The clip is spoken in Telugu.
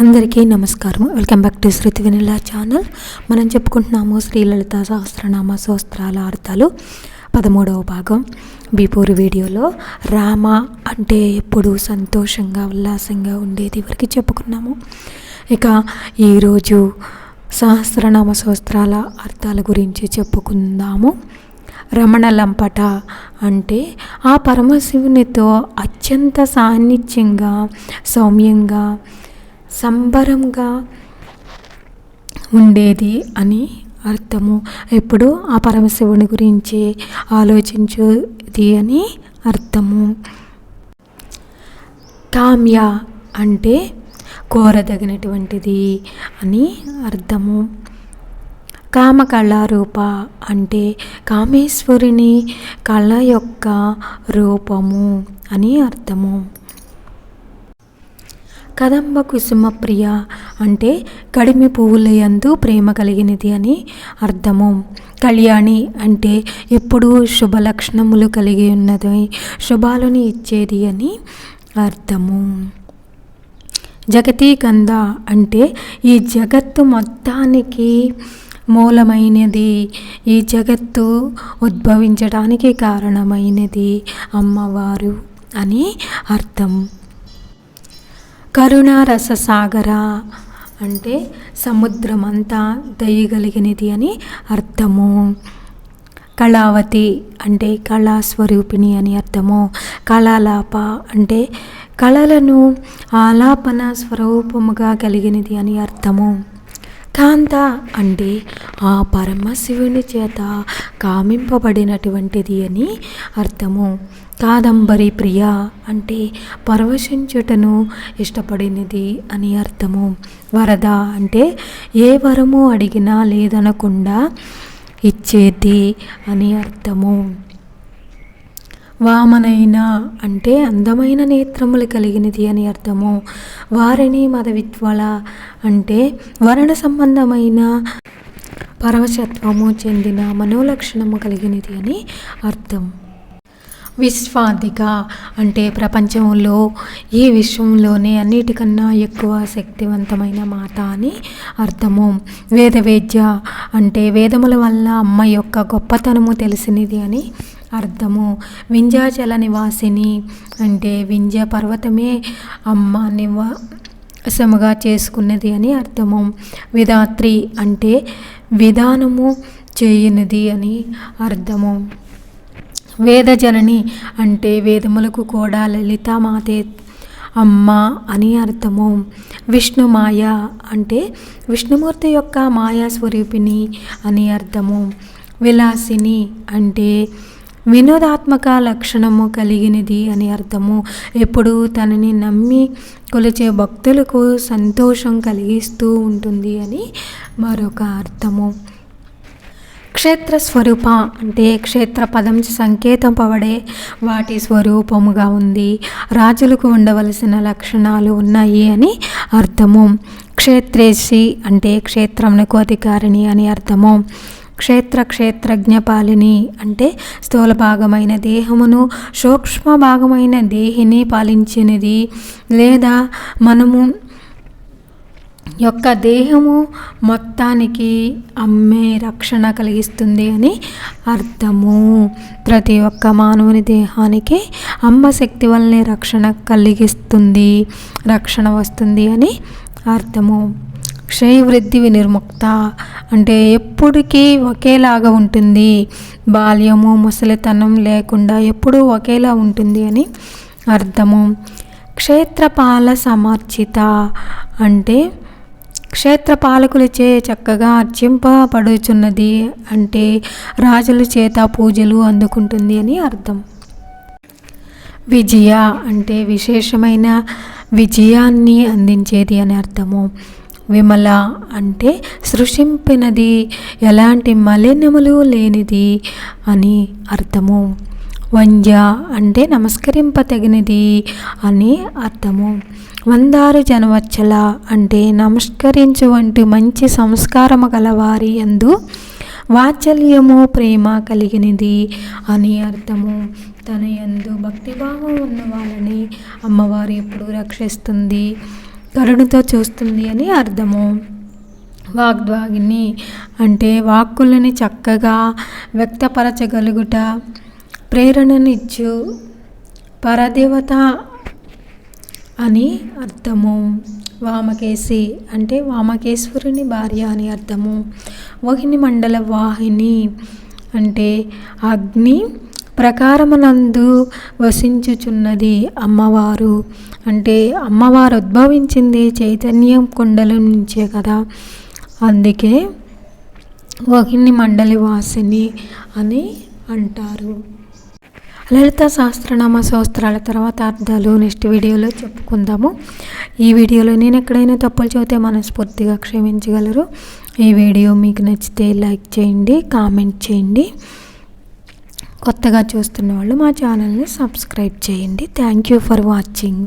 అందరికీ నమస్కారం. Welcome back to Shruti Vennela channel. మనం చెప్పుకుంటున్నాము శ్రీ లలిత సహస్రనామ స్తోత్రాల అర్థాలు 13వ భాగం. బిఫోర్ వీడియోలో రామ అంటే ఎప్పుడు సంతోషంగా ఉల్లాసంగా ఉండేది వరకు చెప్పుకున్నాము. ఇక ఈరోజు సహస్రనామ స్తోత్రాల అర్థాల గురించి చెప్పుకుందాము. రమణ లంపట అంటే ఆ పరమశివునితో అత్యంత సాన్నిధ్యంగా, సౌమ్యంగా, సంబరంగా ఉండేది అని అర్థము. ఎప్పుడు ఆ పరమశివుని గురించి ఆలోచించేది అని అర్థము. కామ్య అంటే కోరదగినటువంటిది అని అర్థము. కామకళారూప అంటే కామేశ్వరుని కళ యొక్క రూపము అని అర్థము. కదంబ కుసుమ ప్రియ అంటే కడిమి పువ్వుల యందు ప్రేమ కలిగినది అని అర్థము. కళ్యాణి అంటే ఎప్పుడూ శుభలక్షణములు కలిగి ఉన్నది, శుభాలను ఇచ్చేది అని అర్థము. జగతీకంద అంటే ఈ జగత్తు మొత్తానికి మూలమైనది, ఈ జగత్తు ఉద్భవించడానికి కారణమైనది అమ్మవారు అని అర్థం. కరుణారస సాగర అంటే సముద్రమంతా దయగలిగినది అని అర్థము. కళావతి అంటే కళాస్వరూపిణి అని అర్థము. కళాలాప అంటే కళలను ఆలాపన స్వరూపముగా కలిగినది అని అర్థము. కాంత అంటే ఆ పరమశివుని చేత కామింపబడినటువంటిది అని అర్థము. కాదంబరి ప్రియ అంటే పరవశించుటను ఇష్టపడినది అని అర్థము. వరద అంటే ఏ వరము అడిగినా లేదనకుండా ఇచ్చేది అని అర్థము. వామనైన అంటే అందమైన నేత్రములు కలిగినది అని అర్థము. వారిని మదవిత్వల అంటే వర్ణ సంబంధమైన పరవశత్వము చెందిన మనోలక్షణము కలిగినది అని అర్థం. విశ్వాధిక అంటే ప్రపంచంలో ఈ విశ్వంలోనే అన్నిటికన్నా ఎక్కువ శక్తివంతమైన మాత అని అర్థము. వేదవేద్య అంటే వేదముల వల్ల అమ్మ యొక్క గొప్పతనము తెలిసినది అని అర్థము. వింధ్యాచల నివాసిని అంటే వింధ్య పర్వతమే అమ్మ నివాసముగా చేసుకున్నది అని అర్థము. విధాత్రి అంటే విధానము చేయనిది అని అర్థము. వేదజనని అంటే వేదములకు కూడా లలితామాతే అమ్మ అని అర్థము. విష్ణుమాయ అంటే విష్ణుమూర్తి యొక్క మాయా స్వరూపిణి అని అర్థము. విలాసిని అంటే వినోదాత్మక లక్షణము కలిగినది అని అర్థము. ఎప్పుడు తనని నమ్మి కొలిచే భక్తులకు సంతోషం కలిగిస్తూ ఉంటుంది అని మరొక అర్థము. క్షేత్ర స్వరూప అంటే క్షేత్ర పదం సంకేతంపబడే వాటి స్వరూపముగా ఉంది, రాజులకు ఉండవలసిన లక్షణాలు ఉన్నాయి అని అర్థము. క్షేత్రేశి అంటే క్షేత్రమునకు అధికారిణి అని అర్థము. క్షేత్రజ్ఞపాలిని అంటే స్థూల భాగమైన దేహమును సూక్ష్మ భాగమైన దేహిని పాలించినది, లేదా మనము యొక్క దేహము మొత్తానికి అమ్మే రక్షణ కలిగిస్తుంది అని అర్థము. ప్రతి ఒక్క మానవుని దేహానికి అమ్మ శక్తి వల్లనే రక్షణ కలిగిస్తుంది, రక్షణ వస్తుంది అని అర్థము. క్షయవృద్ధి వినిర్ముక్త అంటే ఎప్పటికీ ఒకేలాగా ఉంటుంది, బాల్యము ముసలితనం లేకుండా ఎప్పుడూ ఒకేలా ఉంటుంది అని అర్థము. క్షేత్రపాల సమర్చిత అంటే క్షేత్రపాలకులచే చక్కగా అర్చింపబడుచున్నది, అంటే రాజుల చేత పూజలు అందుకుంటుంది అని అర్థం. విజయ అంటే విశేషమైన విజయాన్ని అందించేది అని అర్థము. విమల అంటే సృష్టింపినది, ఎలాంటి మలినములు లేనిది అని అర్థము. వంజ అంటే నమస్కరింపతగినది అని అర్థము. వందారు జనవచ్చల అంటే నమస్కరించు వంటి మంచి సంస్కారము గలవారి యందు వాత్సల్యము ప్రేమ కలిగినది అని అర్థము. తన యందు భక్తిభావం ఉన్న వాళ్ళని అమ్మవారు ఎప్పుడు రక్షిస్తుంది కరుణతో చూస్తుంది అని అర్థము. వాగ్వాగిని అంటే వాక్కులని చక్కగా వ్యక్తపరచగలుగుట, ప్రేరణనిచ్చు పరదేవత అని అర్థము. వామకేశి అంటే వామకేశ్వరుని భార్య అని అర్థము. వహిని మండల వాహిని అంటే అగ్ని ప్రకారమునందు వసించుచున్నది అమ్మవారు. అంటే అమ్మవారు ఉద్భవించింది చైతన్యం కుండలం నుంచే కదా, అందుకే వహిని మండలి వాసిని అని అంటారు. లలిత సహస్రనామ స్తోత్రాల తర్వాత అర్థాలు నెక్స్ట్ వీడియోలో చెప్పుకుందాము. ఈ వీడియోలో నేను ఎక్కడైనా తప్పులు చెబితే మనస్ఫూర్తిగా క్షమించగలరు. ఈ వీడియో మీకు నచ్చితే లైక్ చేయండి, కామెంట్ చేయండి. కొత్తగా చూస్తున్న వాళ్ళు మా ఛానల్ని సబ్స్క్రైబ్ చేయండి. Thank you for watching.